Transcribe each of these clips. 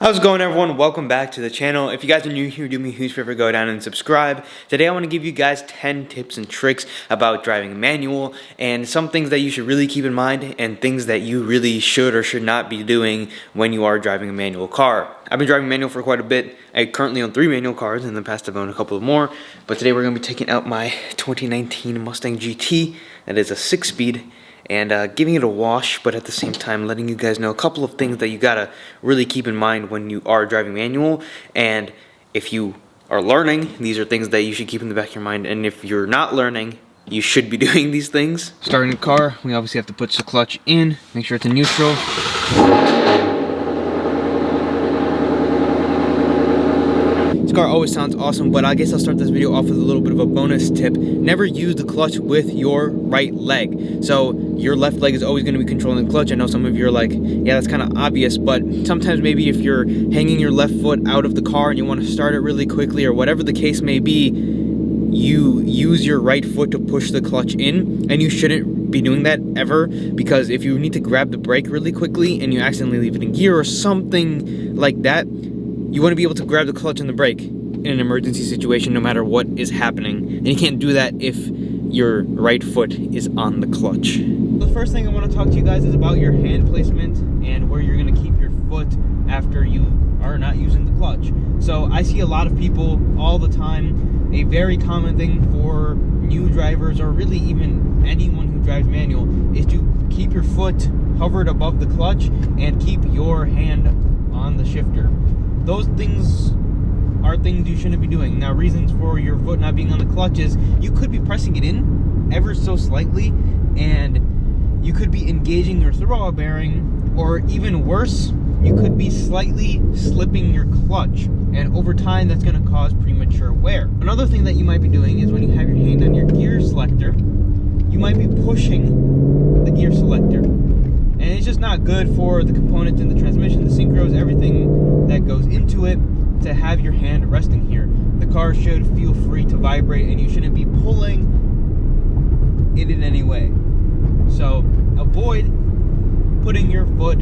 How's it going, everyone? Welcome back to the channel. If you guys are new here, do me a huge favor, go down and subscribe. Today I want to give you guys 10 tips and tricks about driving manual and some things that you should really keep in mind and things that you really should or should not be doing when you are driving a manual car. I've been driving manual for quite a bit. I currently own 3 manual cars. In the past I've owned a couple more, but today we're going to be taking out my 2019 Mustang GT. That is a 6-speed. And giving it a wash, but at the same time letting you guys know a couple of things that you gotta really keep in mind when you are driving manual. And if you are learning, these are things that you should keep in the back of your mind. And if you're not learning, you should be doing these things. Starting the car, we obviously have to put the clutch in, make sure it's in neutral. This car always sounds awesome, but I guess I'll start this video off with a little bit of a bonus tip. Never use the clutch with your right leg. So your left leg is always going to be controlling the clutch. I know some of you are like, yeah, that's kind of obvious, but sometimes maybe if you're hanging your left foot out of the car and you want to start it really quickly or whatever the case may be, you use your right foot to push the clutch in, and you shouldn't be doing that ever, because if you need to grab the brake really quickly and you accidentally leave it in gear or something like that, you want to be able to grab the clutch and the brake in an emergency situation no matter what is happening. And you can't do that if your right foot is on the clutch. The first thing I want to talk to you guys is about your hand placement and where you're going to keep your foot after you are not using the clutch. So I see a lot of people all the time. A very common thing for new drivers, or really even anyone who drives manual, is to keep your foot hovered above the clutch and keep your hand on the shifter. Those things are things you shouldn't be doing. Now, reasons for your foot not being on the clutch is you could be pressing it in ever so slightly, and you could be engaging your throw bearing, or even worse, you could be slightly slipping your clutch, and over time that's going to cause premature wear. Another thing that you might be doing is when you have your hand on your gear selector, you might be pushing the gear selector. And it's just not good for the components in the transmission, the synchros, everything that goes into it, to have your hand resting here. The car should feel free to vibrate, and you shouldn't be pulling it in any way. So avoid putting your foot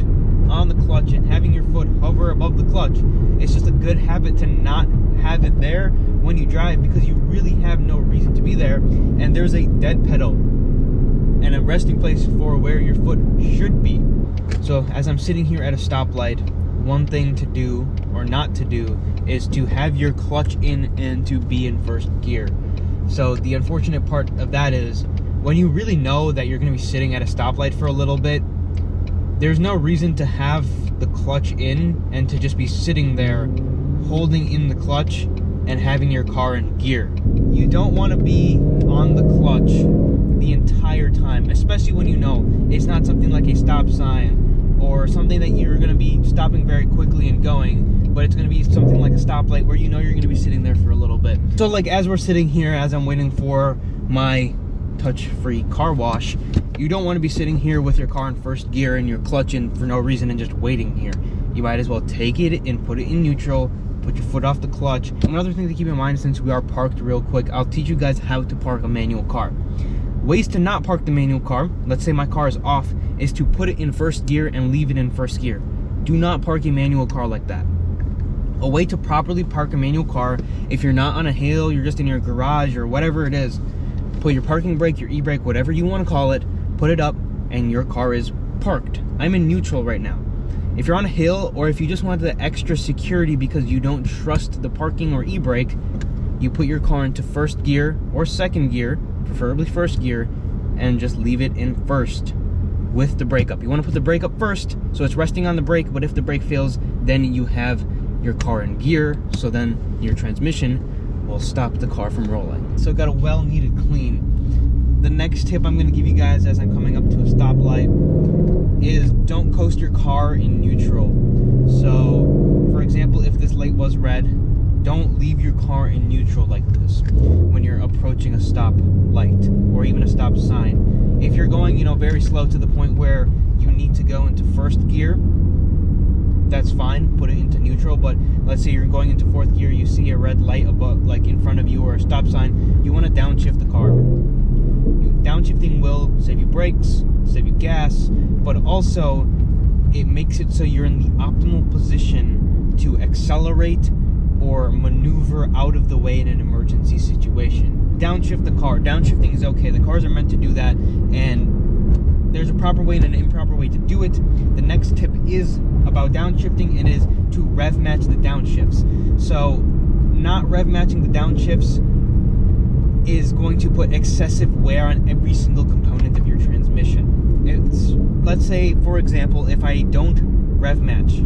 on the clutch and having your foot hover above the clutch. It's just a good habit to not have it there when you drive, because you really have no reason to be there, and there's a dead pedal and a resting place for where your foot should be. So as I'm sitting here at a stoplight, one thing to do or not to do is to have your clutch in and to be in first gear. So the unfortunate part of that is when you really know that you're going to be sitting at a stoplight for a little bit, there's no reason to have the clutch in and to just be sitting there holding in the clutch and having your car in gear. You don't want to be on the clutch the entire time, especially when you know it's not something like a stop sign or something that you're going to be stopping very quickly and going, but it's going to be something like a stoplight where you know you're going to be sitting there for a little bit. So like as we're sitting here, as I'm waiting for my touch-free car wash, you don't want to be sitting here with your car in first gear and your clutch in for no reason and just waiting here. You might as well take it and put it in neutral, put your foot off the clutch. Another thing to keep in mind, since we are parked real quick, I'll teach you guys how to park a manual car. Ways to not park the manual car, let's say my car is off, is to put it in first gear and leave it in first gear. Do not park a manual car like that. A way to properly park a manual car, if you're not on a hill, you're just in your garage or whatever it is, put your parking brake, your e-brake, whatever you want to call it, put it up and your car is parked. I'm in neutral right now. If you're on a hill, or if you just want the extra security because you don't trust the parking or e-brake, you put your car into first gear or second gear, preferably first gear, and just leave it in first with the brake up. You want to put the brake up first so it's resting on the brake, but if the brake fails, then you have your car in gear, so then your transmission will stop the car from rolling. So got a well-needed clean. The next tip I'm going to give you guys as I'm coming up to a stoplight is don't coast your car in neutral. So for example, if this light was red, don't leave your car in neutral like this when you're approaching a stop light or even a stop sign. If you're going, very slow to the point where you need to go into first gear, that's fine, put it into neutral. But let's say you're going into fourth gear, you see a red light above, like in front of you, or a stop sign, you want to downshift the car. Downshifting will save you brakes, save you gas, but also it makes it so you're in the optimal position to accelerate or maneuver out of the way in an emergency situation. Downshift the car. Downshifting is okay. The cars are meant to do that, and there's a proper way and an improper way to do it. The next tip is about downshifting, and is to rev match the downshifts. So not rev matching the downshifts is going to put excessive wear on every single component of your transmission. Let's say, for example, if I don't rev match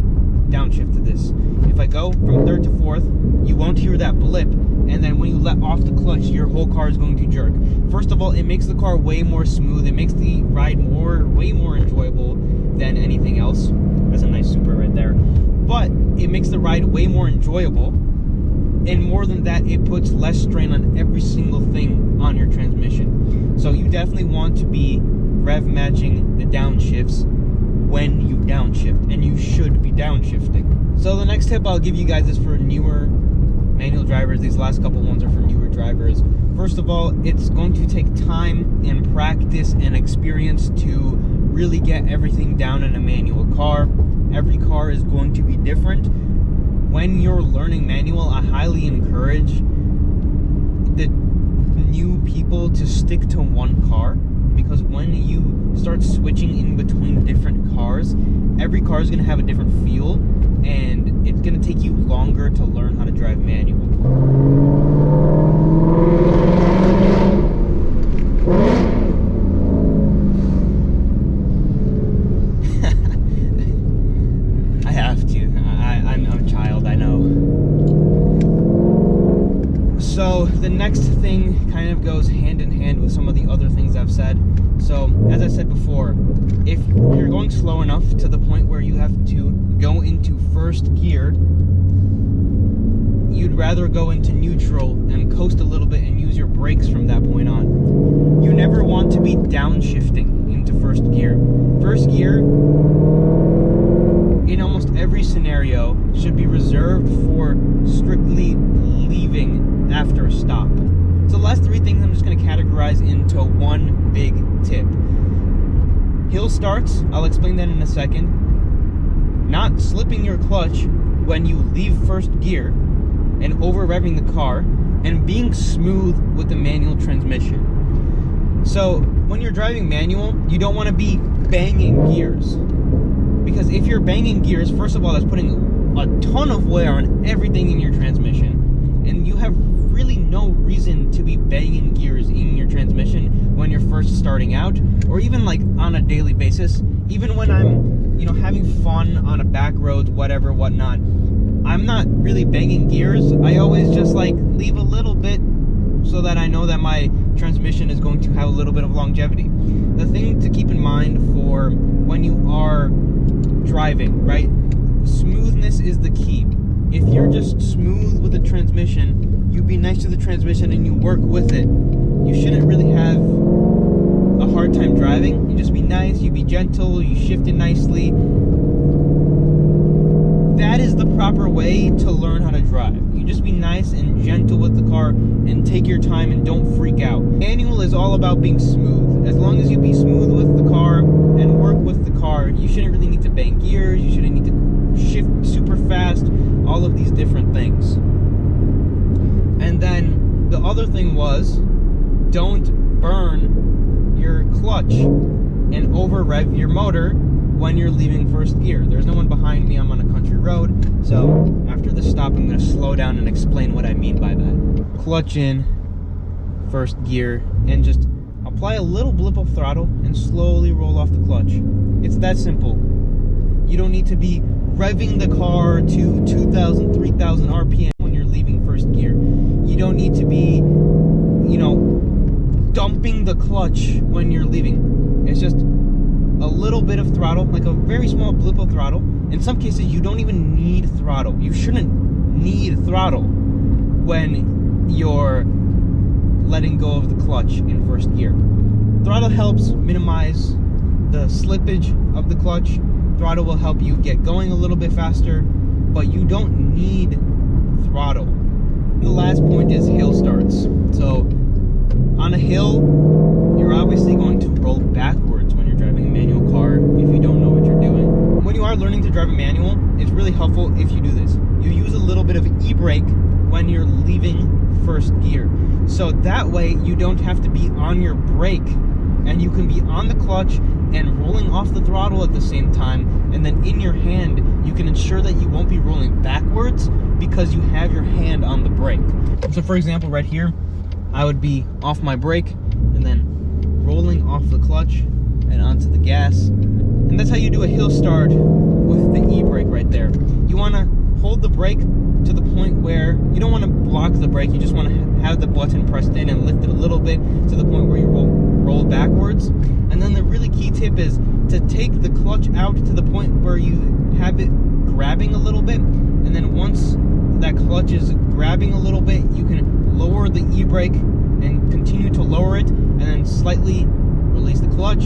downshift to this, if I go from third to fourth, you won't hear that blip, and then when you let off the clutch, your whole car is going to jerk. First of all, it makes the car way more smooth. It makes the ride way more enjoyable than anything else. That's a nice Supra right there. But it makes the ride way more enjoyable, and more than that, it puts less strain on every single thing on your transmission. So you definitely want to be rev matching the downshifts when you downshift, and you should be downshifting. So the next tip I'll give you guys is for newer manual drivers. These last couple ones are for newer drivers. First of all, it's going to take time and practice and experience to really get everything down in a manual car. Every car is going to be different. When you're learning manual, I highly encourage the new people to stick to one car, because when you start switching in between different cars, every car is going to have a different feel, and it's going to take you longer to learn how to drive manual. I have to. I'm a child, I know. So the next thing kind of goes hand in hand with some of the other things I've said. So as I said before, if you're going slow enough to the point where you have to go into first gear, you'd rather go into neutral and coast a little bit and use your brakes from that point on. You never want to be downshifting into first gear. First gear, in almost every scenario, should be reserved for strictly leaving after a stop. So the last three things I'm just going to categorize into one big tip. Hill starts, I'll explain that in a second. Not slipping your clutch when you leave first gear and over revving the car, and being smooth with the manual transmission. So when you're driving manual, you don't want to be banging gears, because if you're banging gears, first of all, that's putting a ton of wear on everything in your transmission, and you have really no reason to be banging gears in your transmission when you're first starting out, or even like on a daily basis. Even when I'm, having fun on a back road, whatever, whatnot, I'm not really banging gears. I always just like leave a little bit so that I know that my transmission is going to have a little bit of longevity. The thing to keep in mind for when you are driving, right? Smoothness is the key. If you're just smooth with the transmission, you be nice to the transmission and you work with it, you shouldn't really have a hard time driving. You just be nice, you be gentle, you shift it nicely. That is the proper way to learn how to drive. You just be nice and gentle with the car and take your time and don't freak out. Manual is all about being smooth. As long as you be smooth with the car and work with the car, you shouldn't really need to bang gears, you shouldn't need to shift super fast, all of these different things. And then the other thing was, don't burn your clutch and over rev your motor when you're leaving first gear. There's no one behind me, I'm on a country road, so after this stop I'm going to slow down and explain what I mean by that. Clutch in first gear and just apply a little blip of throttle and slowly roll off the clutch. It's that simple. You don't need to be revving the car to 2,000, 3,000 RPM when you're leaving first gear. You don't need to be, dumping the clutch when you're leaving. It's just a little bit of throttle, like a very small blip of throttle. In some cases, you don't even need throttle. You shouldn't need throttle when you're letting go of the clutch in first gear. Throttle helps minimize the slippage of the clutch. Throttle will help you get going a little bit faster, but you don't need throttle. The last point is hill starts. So on a hill, you're obviously going to roll backwards when you're driving a manual car if you don't know what you're doing. When you you are learning to drive a manual, it's really helpful if you do this. You use a little bit of e-brake when you're leaving first gear. So that way you don't have to be on your brake, and you can be on the clutch and rolling off the throttle at the same time, and then in your hand you can ensure that you won't be rolling backwards because you have your hand on the brake. So for example, right here, I would be off my brake and then rolling off the clutch and onto the gas. And that's how you do a hill start with the e-brake right there. You want to hold the brake to the point where you don't want to block the brake. You just want to have the button pressed in and lift it a little bit to the point where you roll backwards. And then the really key tip is to take the clutch out to the point where you have it grabbing a little bit. And then once that clutch is grabbing a little bit, you can lower the e-brake and continue to lower it, and then slightly release the clutch,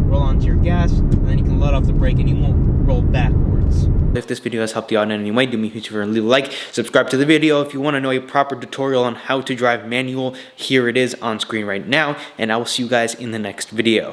roll onto your gas, and then you can let off the brake and you won't roll backwards. If this video has helped you out in any way, do me a huge favor and leave a like, subscribe to the video. If you want to know a proper tutorial on how to drive manual, here it is on screen right now, and I will see you guys in the next video.